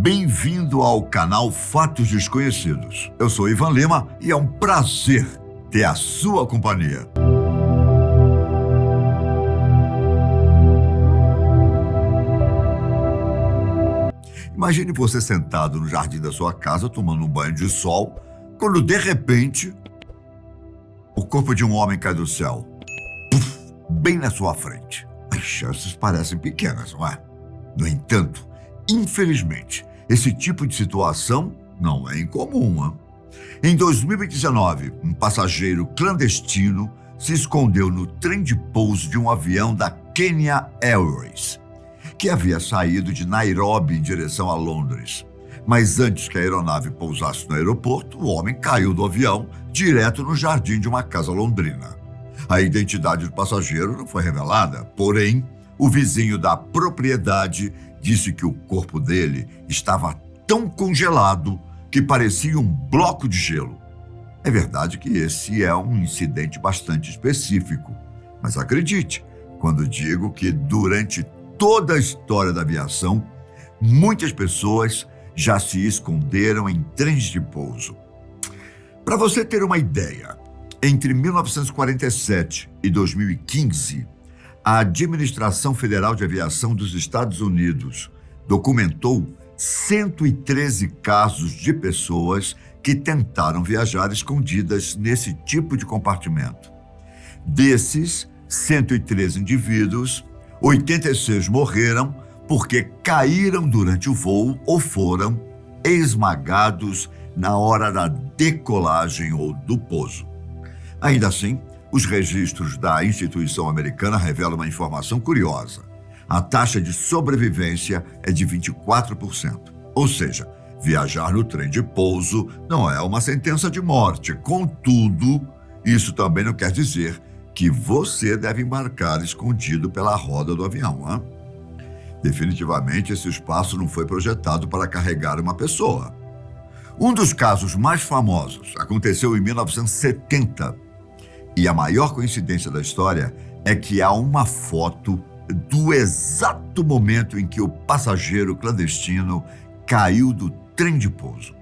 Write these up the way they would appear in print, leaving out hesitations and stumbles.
Bem-vindo ao canal Fatos Desconhecidos. Eu sou Ivan Lima e é um prazer ter a sua companhia. Imagine você sentado no jardim da sua casa tomando um banho de sol, quando de repente o corpo de um homem cai do céu, bem na sua frente. As chances parecem pequenas, não é? No entanto, infelizmente, esse tipo de situação não é incomum. Hein? Em 2019, um passageiro clandestino se escondeu no trem de pouso de um avião da Kenya Airways, que havia saído de Nairobi em direção a Londres. Mas antes que a aeronave pousasse no aeroporto, o homem caiu do avião direto no jardim de uma casa londrina. A identidade do passageiro não foi revelada, porém, o vizinho da propriedade disse que o corpo dele estava tão congelado que parecia um bloco de gelo. É verdade que esse é um incidente bastante específico, mas acredite quando digo que durante toda a história da aviação, muitas pessoas já se esconderam em trens de pouso. Para você ter uma ideia, entre 1947 e 2015, a Administração Federal de Aviação dos Estados Unidos documentou 113 casos de pessoas que tentaram viajar escondidas nesse tipo de compartimento. Desses 113 indivíduos, 86 morreram porque caíram durante o voo ou foram esmagados na hora da decolagem ou do pouso. Ainda assim, os registros da instituição americana revelam uma informação curiosa. A taxa de sobrevivência é de 24%. Ou seja, viajar no trem de pouso não é uma sentença de morte. Contudo, isso também não quer dizer que você deve embarcar escondido pela roda do avião. Hein? Definitivamente, esse espaço não foi projetado para carregar uma pessoa. Um dos casos mais famosos aconteceu em 1970. E a maior coincidência da história é que há uma foto do exato momento em que o passageiro clandestino caiu do trem de pouso.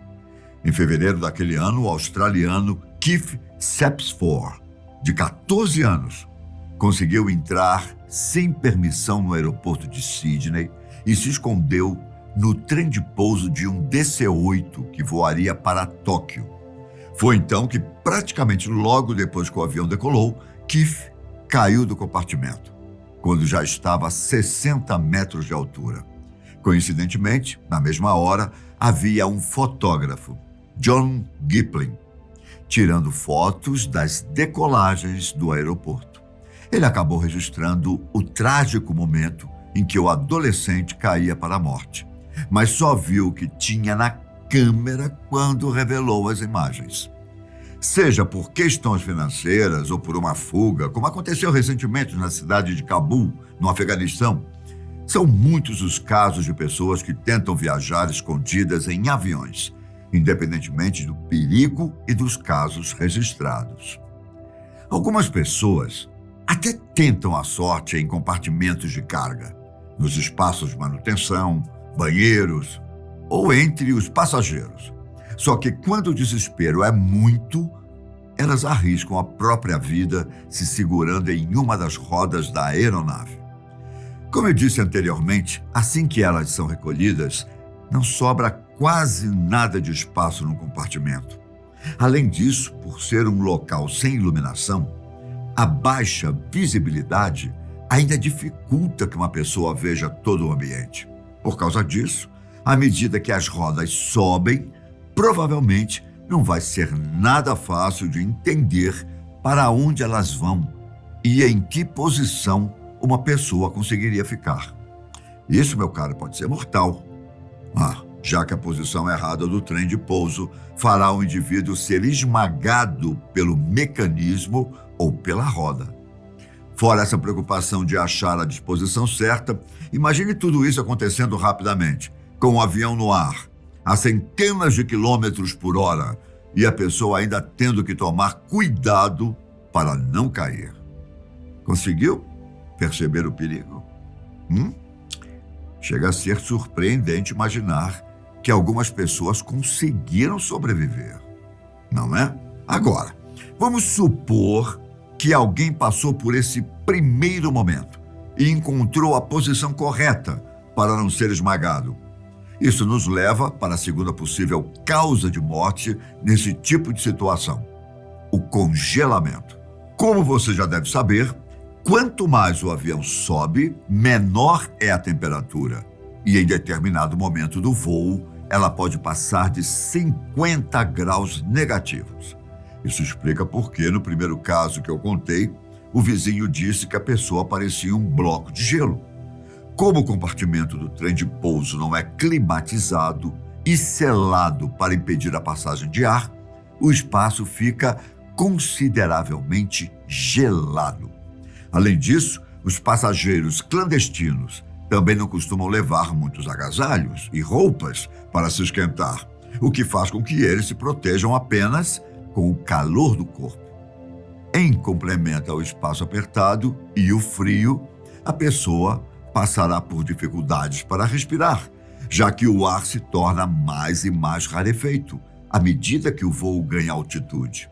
Em fevereiro daquele ano, o australiano Keith Sepsford, de 14 anos, conseguiu entrar sem permissão no aeroporto de Sydney e se escondeu no trem de pouso de um DC-8 que voaria para Tóquio. Foi então que, praticamente logo depois que o avião decolou, Keith caiu do compartimento, quando já estava a 60 metros de altura. Coincidentemente, na mesma hora, havia um fotógrafo, John Gipling, tirando fotos das decolagens do aeroporto. Ele acabou registrando o trágico momento em que o adolescente caía para a morte, mas só viu o que tinha na câmera quando revelou as imagens. Seja por questões financeiras ou por uma fuga, como aconteceu recentemente na cidade de Cabul, no Afeganistão, são muitos os casos de pessoas que tentam viajar escondidas em aviões, independentemente do perigo e dos casos registrados. Algumas pessoas até tentam a sorte em compartimentos de carga, nos espaços de manutenção, banheiros ou entre os passageiros. Só que quando o desespero é muito, elas arriscam a própria vida se segurando em uma das rodas da aeronave. Como eu disse anteriormente, assim que elas são recolhidas, não sobra quase nada de espaço no compartimento. Além disso, por ser um local sem iluminação, a baixa visibilidade ainda dificulta que uma pessoa veja todo o ambiente. Por causa disso, à medida que as rodas sobem, provavelmente não vai ser nada fácil de entender para onde elas vão e em que posição uma pessoa conseguiria ficar. Isso, meu caro, pode ser mortal. Já que a posição errada do trem de pouso fará o indivíduo ser esmagado pelo mecanismo ou pela roda. Fora essa preocupação de achar a disposição certa, imagine tudo isso acontecendo rapidamente, com o avião no ar, a centenas de quilômetros por hora, e a pessoa ainda tendo que tomar cuidado para não cair. Conseguiu perceber o perigo? Chega a ser surpreendente imaginar que algumas pessoas conseguiram sobreviver, não é? Agora, vamos supor que alguém passou por esse primeiro momento e encontrou a posição correta para não ser esmagado. Isso nos leva para a segunda possível causa de morte nesse tipo de situação: o congelamento. Como você já deve saber, quanto mais o avião sobe, menor é a temperatura. E em determinado momento do voo, ela pode passar de 50 graus negativos. Isso explica por que, no primeiro caso que eu contei, o vizinho disse que a pessoa parecia um bloco de gelo. Como o compartimento do trem de pouso não é climatizado e selado para impedir a passagem de ar, o espaço fica consideravelmente gelado. Além disso, os passageiros clandestinos também não costumam levar muitos agasalhos e roupas para se esquentar, o que faz com que eles se protejam apenas com o calor do corpo. Em complemento ao espaço apertado e o frio, a pessoa passará por dificuldades para respirar, já que o ar se torna mais e mais rarefeito à medida que o voo ganha altitude.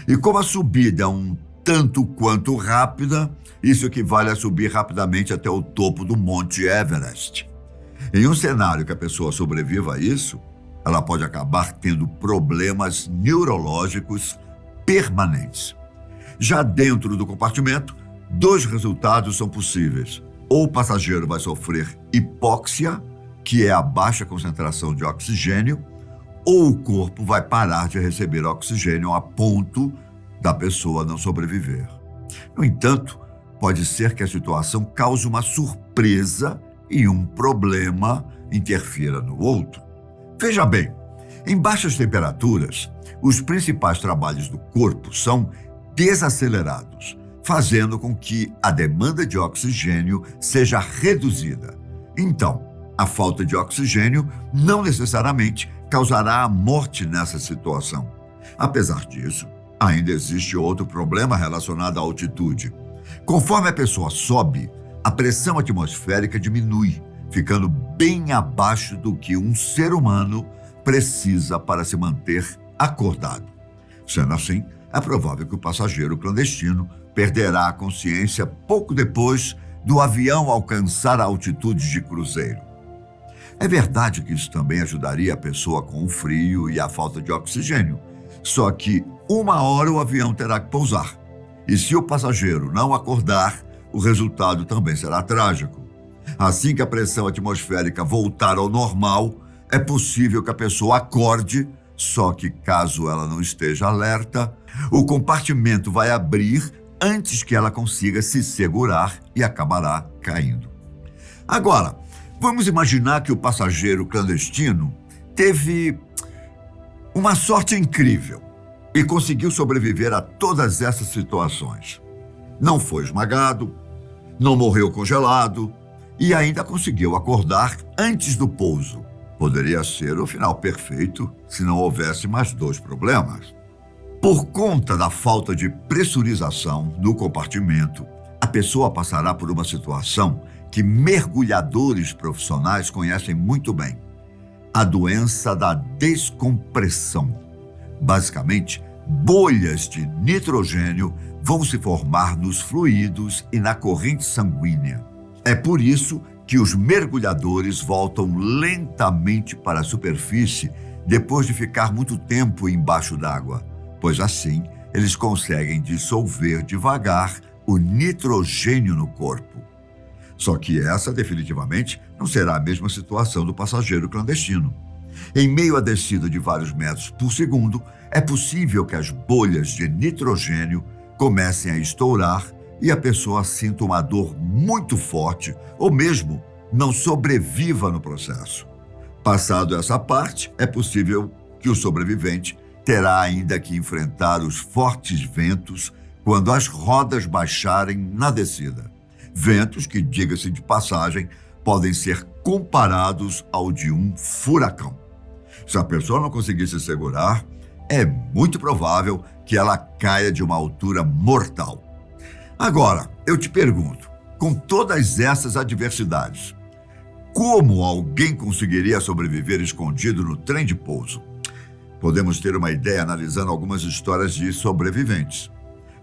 E como a subida é um tanto quanto rápida, isso equivale a subir rapidamente até o topo do Monte Everest. Em um cenário que a pessoa sobreviva a isso, ela pode acabar tendo problemas neurológicos permanentes. Já dentro do compartimento, 2 resultados são possíveis. Ou o passageiro vai sofrer hipóxia, que é a baixa concentração de oxigênio, ou o corpo vai parar de receber oxigênio a ponto da pessoa não sobreviver. No entanto, pode ser que a situação cause uma surpresa e um problema interfira no outro. Veja bem, em baixas temperaturas, os principais trabalhos do corpo são desacelerados, fazendo com que a demanda de oxigênio seja reduzida. Então, a falta de oxigênio não necessariamente causará a morte nessa situação. Apesar disso, ainda existe outro problema relacionado à altitude. Conforme a pessoa sobe, a pressão atmosférica diminui, ficando bem abaixo do que um ser humano precisa para se manter acordado. Sendo assim, é provável que o passageiro clandestino perderá a consciência pouco depois do avião alcançar a altitude de cruzeiro. É verdade que isso também ajudaria a pessoa com o frio e a falta de oxigênio, só que uma hora o avião terá que pousar. E se o passageiro não acordar, o resultado também será trágico. Assim que a pressão atmosférica voltar ao normal, é possível que a pessoa acorde, só que caso ela não esteja alerta, o compartimento vai abrir antes que ela consiga se segurar e acabará caindo. Agora, vamos imaginar que o passageiro clandestino teve uma sorte incrível e conseguiu sobreviver a todas essas situações. Não foi esmagado, não morreu congelado e ainda conseguiu acordar antes do pouso. Poderia ser o final perfeito se não houvesse mais 2 problemas. Por conta da falta de pressurização no compartimento, a pessoa passará por uma situação que mergulhadores profissionais conhecem muito bem: a doença da descompressão. Basicamente, bolhas de nitrogênio vão se formar nos fluidos e na corrente sanguínea. É por isso que os mergulhadores voltam lentamente para a superfície depois de ficar muito tempo embaixo d'água, pois assim eles conseguem dissolver devagar o nitrogênio no corpo. Só que essa definitivamente não será a mesma situação do passageiro clandestino. Em meio à descida de vários metros por segundo, é possível que as bolhas de nitrogênio comecem a estourar e a pessoa sinta uma dor muito forte ou mesmo não sobreviva no processo. Passado essa parte, é possível que o sobrevivente terá ainda que enfrentar os fortes ventos quando as rodas baixarem na descida. Ventos que, diga-se de passagem, podem ser comparados ao de um furacão. Se a pessoa não conseguir se segurar, é muito provável que ela caia de uma altura mortal. Agora, eu te pergunto, com todas essas adversidades, Como alguém conseguiria sobreviver escondido no trem de pouso? Podemos ter uma ideia analisando algumas histórias de sobreviventes.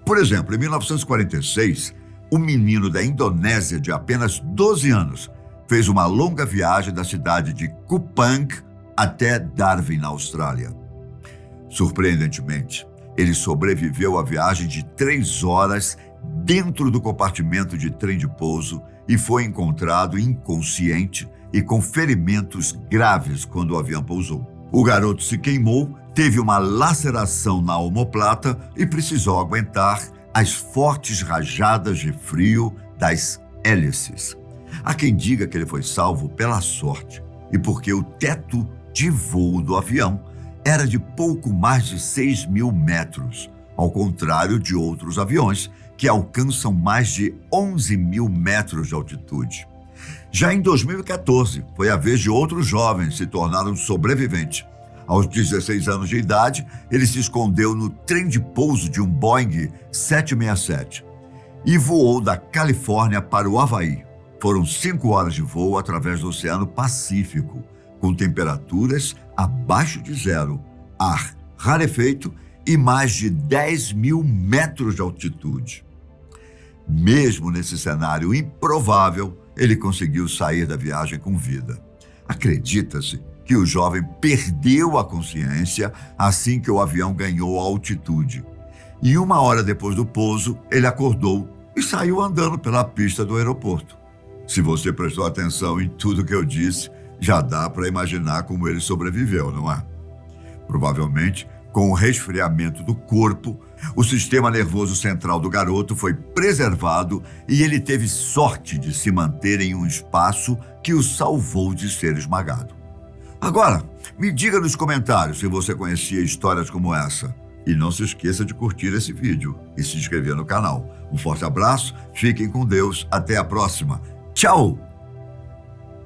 Por exemplo, em 1946, um menino da Indonésia de apenas 12 anos fez uma longa viagem da cidade de Kupang até Darwin, na Austrália. Surpreendentemente, ele sobreviveu à viagem de 3 horas dentro do compartimento de trem de pouso e foi encontrado inconsciente e com ferimentos graves quando o avião pousou. O garoto se queimou, teve uma laceração na omoplata e precisou aguentar as fortes rajadas de frio das hélices. Há quem diga que ele foi salvo pela sorte e porque o teto de voo do avião era de pouco mais de 6.000 metros, ao contrário de outros aviões que alcançam mais de 11.000 metros de altitude. Já em 2014, foi a vez de outros jovens se tornaram sobreviventes. Aos 16 anos de idade, ele se escondeu no trem de pouso de um Boeing 767 e voou da Califórnia para o Havaí. Foram 5 horas de voo através do Oceano Pacífico, com temperaturas abaixo de zero, ar rarefeito e mais de 10.000 metros de altitude. Mesmo nesse cenário improvável, ele conseguiu sair da viagem com vida. Acredita-se que o jovem perdeu a consciência assim que o avião ganhou altitude. E 1 hora depois do pouso, ele acordou e saiu andando pela pista do aeroporto. Se você prestou atenção em tudo que eu disse, já dá para imaginar como ele sobreviveu, não é? Provavelmente, com o resfriamento do corpo, o sistema nervoso central do garoto foi preservado e ele teve sorte de se manter em um espaço que o salvou de ser esmagado. Agora, me diga nos comentários se você conhecia histórias como essa. E não se esqueça de curtir esse vídeo e se inscrever no canal. Um forte abraço, fiquem com Deus, até a próxima. Tchau!